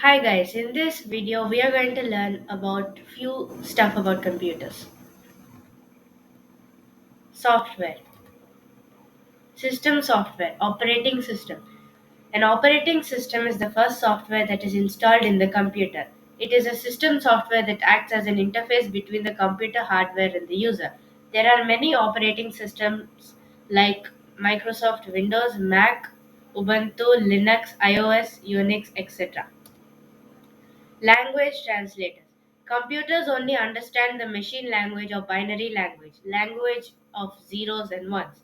Hi guys, in this video we are going to learn about few stuff about computers. Software, system software, operating system. An operating system is the first software that is installed in the computer. It is a system software that acts as an interface between the computer hardware and the user. There are many operating systems like Microsoft Windows, Mac, Ubuntu, Linux, iOS, Unix, etc. Language translators. Computers only understand the machine language or binary language of zeros and ones.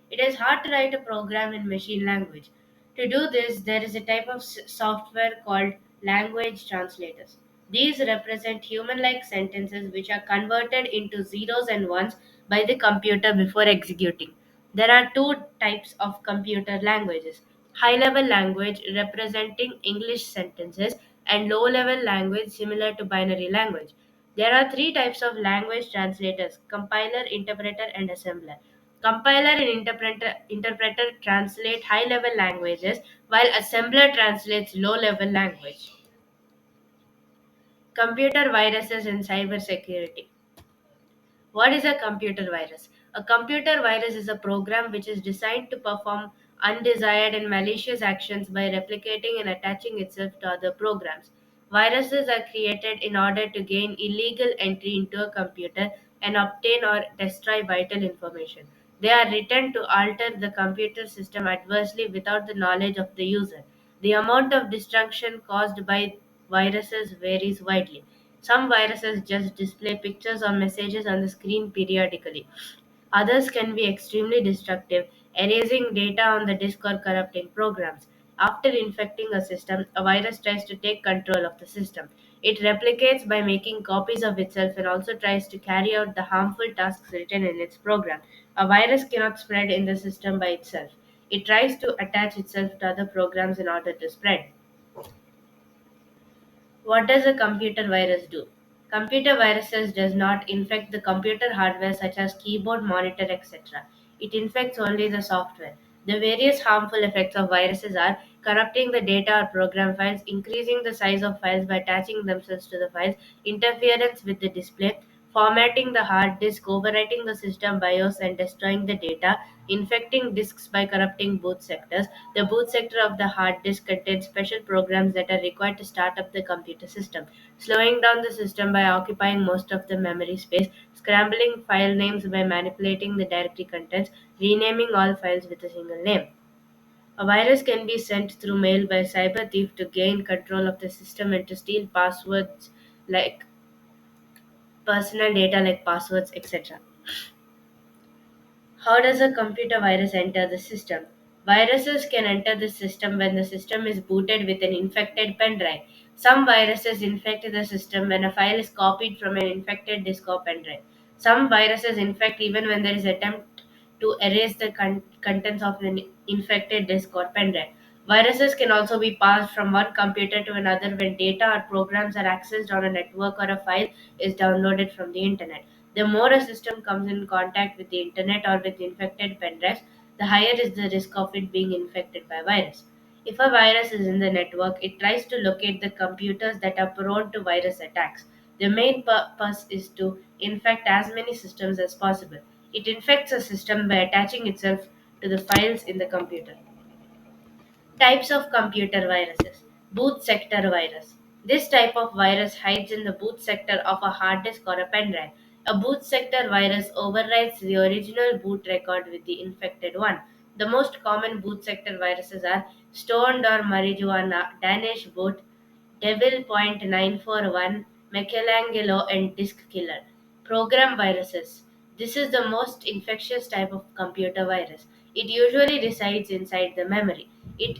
It is hard to write a program in machine language. To do this, there is a type of software called language translators. These represent human like sentences which are converted into zeros and ones by the computer before executing. There are two types of computer languages: high level language representing English sentences, and low level language similar to binary language. There are three types of language translators: compiler, interpreter, and assembler. Compiler and interpreter translate high level languages, while assembler translates low level language. Computer viruses and cybersecurity. What is a computer virus? A computer virus is a program which is designed to perform undesired and malicious actions by replicating and attaching itself to other programs. Viruses are created in order to gain illegal entry into a computer and obtain or destroy vital information. They are written to alter the computer system adversely without the knowledge of the user. The amount of destruction caused by viruses varies widely. Some viruses just display pictures or messages on the screen periodically. Others can be extremely destructive, erasing data on the disk or corrupting programs. After infecting a system, a virus tries to take control of the system. It replicates by making copies of itself and also tries to carry out the harmful tasks written in its program. A virus cannot spread in the system by itself. It tries to attach itself to other programs in order to spread. What does a computer virus do? Computer viruses does not infect the computer hardware such as keyboard, monitor, etc. It infects only the software. The various harmful effects of viruses are corrupting the data or program files, increasing the size of files by attaching themselves to the files, interference with the display, formatting the hard disk, overwriting the system BIOS and destroying the data, infecting disks by corrupting boot sectors. The boot sector of the hard disk contains special programs that are required to start up the computer system, slowing down the system by occupying most of the memory space, scrambling file names by manipulating the directory contents, renaming all files with a single name. A virus can be sent through mail by a cyber thief to gain control of the system and to steal passwords like personal data like passwords, etc. How does a computer virus enter the system? Viruses can enter the system when the system is booted with an infected pen drive. Some viruses infect the system when a file is copied from an infected disk or pen drive. Some viruses infect even when there is attempt to erase the contents of an infected disk or pen drive. Viruses can also be passed from one computer to another when data or programs are accessed on a network or a file is downloaded from the internet. The more a system comes in contact with the internet or with infected pen drives, the higher is the risk of it being infected by virus. If a virus is in the network, it tries to locate the computers that are prone to virus attacks. The main purpose is to infect as many systems as possible. It infects a system by attaching itself to the files in the computer. Types of computer viruses. Boot sector virus. This type of virus hides in the boot sector of a hard disk or a pen drive. A boot sector virus overwrites the original boot record with the infected one. The most common boot sector viruses are stoned or marijuana, Danish boot, Devil.941, Michelangelo, and Disk Killer. Program viruses. This is the most infectious type of computer virus. It usually resides inside the memory. It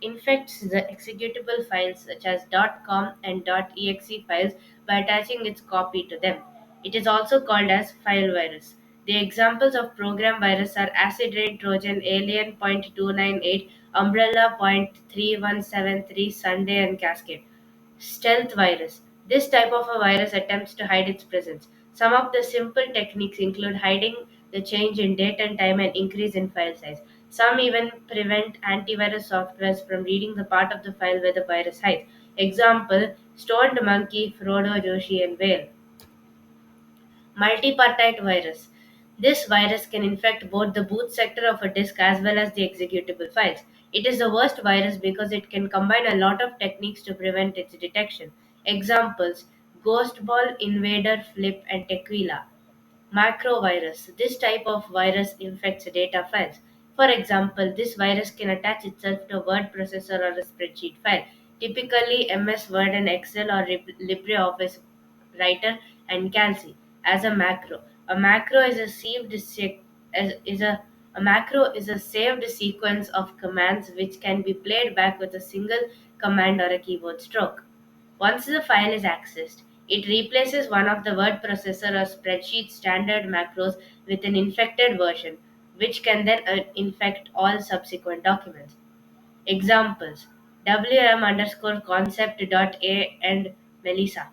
infects the executable files such as .com and .exe files by attaching its copy to them. It is also called as file virus. The examples of program virus are acid rain Trojan, Alien.298, Umbrella.3173, Sunday, and Cascade. Stealth virus. This type of a virus attempts to hide its presence. Some of the simple techniques include hiding the change in date and time and increase in file size. Some even prevent antivirus softwares from reading the part of the file where the virus hides. Example: Stoned Monkey, Frodo, Joshi, and Whale. Multipartite virus. This virus can infect both the boot sector of a disk as well as the executable files. It is the worst virus because it can combine a lot of techniques to prevent its detection. Examples: Ghostball, Invader, Flip, and Tequila. Macrovirus. This type of virus infects data files. For example, this virus can attach itself to a word processor or a spreadsheet file, typically MS Word and Excel or LibreOffice Writer and Calc, as a macro. A macro is a a macro is a saved sequence of commands which can be played back with a single command or a keyboard stroke. Once the file is accessed, it replaces one of the word processor or spreadsheet standard macros with an infected version, which can then infect all subsequent documents. Examples: WM underscore concept dot A and Melissa.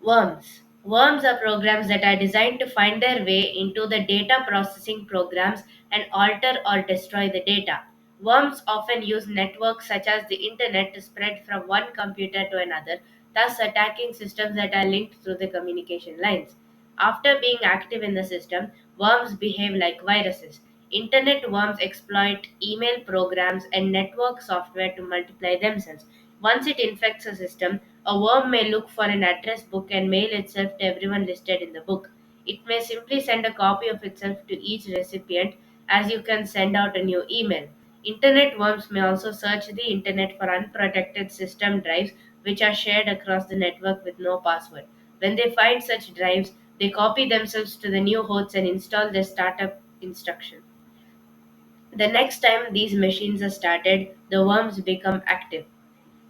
Worms. Worms are programs that are designed to find their way into the data processing programs and alter or destroy the data. Worms often use networks such as the internet to spread from one computer to another, thus attacking systems that are linked through the communication lines. After being active in the system, worms behave like viruses. Internet worms exploit email programs and network software to multiply themselves. Once it infects a system, a worm may look for an address book and mail itself to everyone listed in the book. It may simply send a copy of itself to each recipient, as you can send out a new email. Internet worms may also search the internet for unprotected system drives which are shared across the network with no password. When they find such drives, they copy themselves to the new hosts and install their startup instruction. The next time these machines are started, the worms become active.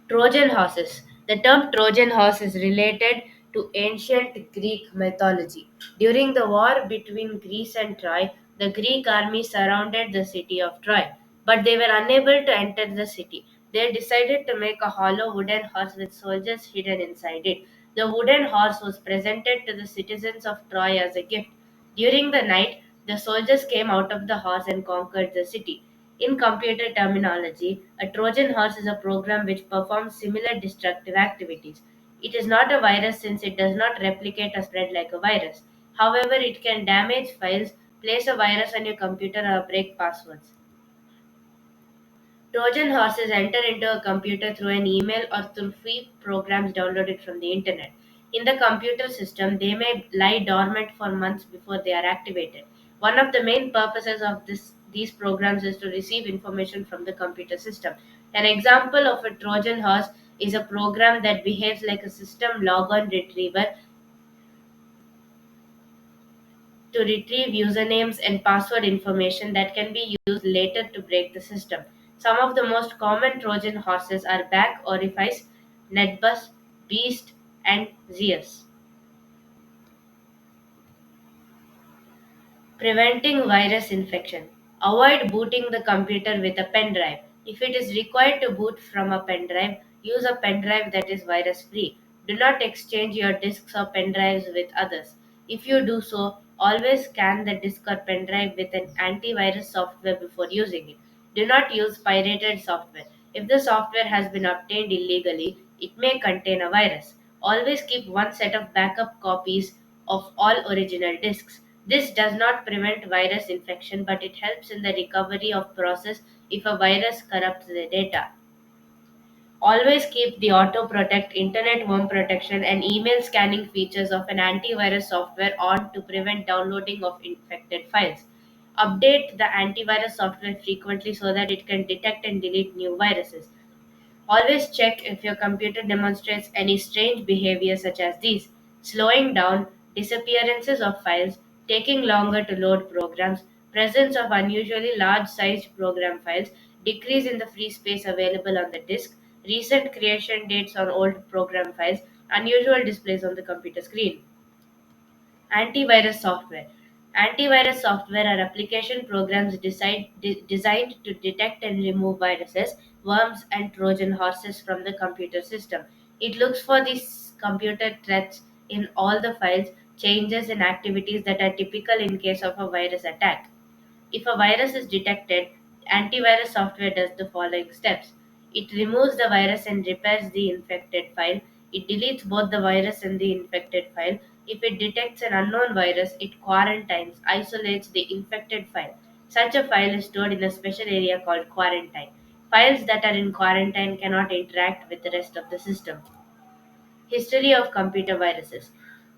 Trojan horses. The term Trojan horse is related to ancient Greek mythology. During the war between Greece and Troy, the Greek army surrounded the city of Troy, but they were unable to enter the city. They decided to make a hollow wooden horse with soldiers hidden inside it. The wooden horse was presented to the citizens of Troy as a gift. During the night, the soldiers came out of the horse and conquered the city. In computer terminology, a Trojan horse is a program which performs similar destructive activities. It is not a virus since it does not replicate or spread like a virus. However, it can damage files, place a virus on your computer, or break passwords. Trojan horses enter into a computer through an email or through free programs downloaded from the internet. In the computer system, they may lie dormant for months before they are activated. One of the main purposes of these programs is to receive information from the computer system. An example of a Trojan horse is a program that behaves like a system logon retriever to retrieve usernames and password information that can be used later to break the system. Some of the most common Trojan horses are Back Orifice, Netbus, Beast, and Zeus. Preventing virus infection. Avoid booting the computer with a pen drive. If it is required to boot from a pen drive, use a pen drive that is virus free. Do not exchange your disks or pen drives with others. If you do so, always scan the disk or pen drive with an antivirus software before using it. Do not use pirated software. If the software has been obtained illegally, it may contain a virus. Always keep one set of backup copies of all original disks. This does not prevent virus infection, but it helps in the recovery of process if a virus corrupts the data. Always keep the auto protect, internet worm protection, and email scanning features of an antivirus software on to prevent downloading of infected files. Update the antivirus software frequently so that it can detect and delete new viruses. Always check if your computer demonstrates any strange behavior such as these: slowing down, disappearances of files, taking longer to load programs, presence of unusually large sized program files, decrease in the free space available on the disk, recent creation dates on old program files, unusual displays on the computer screen. Antivirus software. Antivirus software are application programs designed to detect and remove viruses, worms, and Trojan horses from the computer system. It looks for these computer threats in all the files, changes, and activities that are typical in case of a virus attack. If a virus is detected, antivirus software does the following steps. It removes the virus and repairs the infected file. It deletes both the virus and the infected file. If it detects an unknown virus, it quarantines, isolates the infected file. Such a file is stored in a special area called quarantine. Files that are in quarantine cannot interact with the rest of the system. History of computer viruses.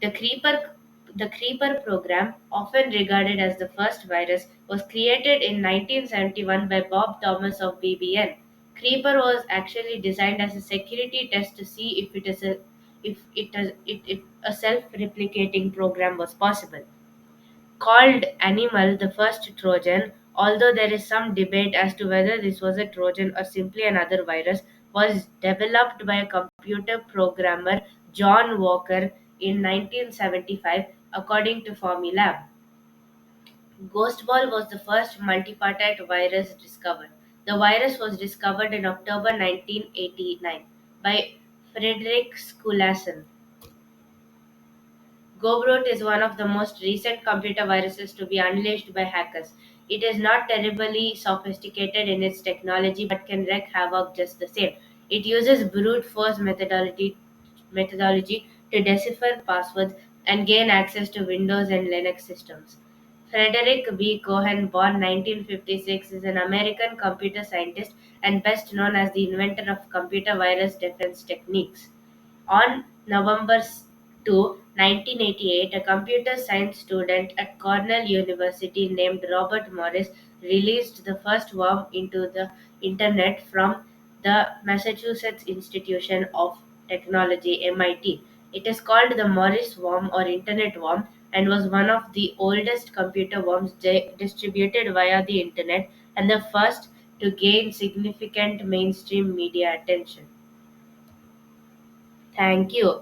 The Creeper, the Creeper program, often regarded as the first virus, was created in 1971 by Bob Thomas of BBN. Creeper was actually designed as a security test to see if a self-replicating program was possible. Called Animal the first Trojan, although there is some debate as to whether this was a Trojan or simply another virus, was developed by a computer programmer John Walker in 1975, according to Formulab. Ghostball was the first multipartite virus discovered. The virus was discovered in October 1989 by Frederick Skulason. Gobrot is one of the most recent computer viruses to be unleashed by hackers. It is not terribly sophisticated in its technology but can wreak havoc just the same. It uses brute force methodology to decipher passwords and gain access to Windows and Linux systems. Frederick B. Cohen, born 1956, is an American computer scientist and best known as the inventor of computer virus defense techniques. On November 2, 1988, a computer science student at Cornell University named Robert Morris released the first worm into the Internet from the Massachusetts Institution of Technology (MIT). It is called the Morris worm or Internet worm and was one of the oldest computer worms distributed via the Internet and the first to gain significant mainstream media attention. Thank you.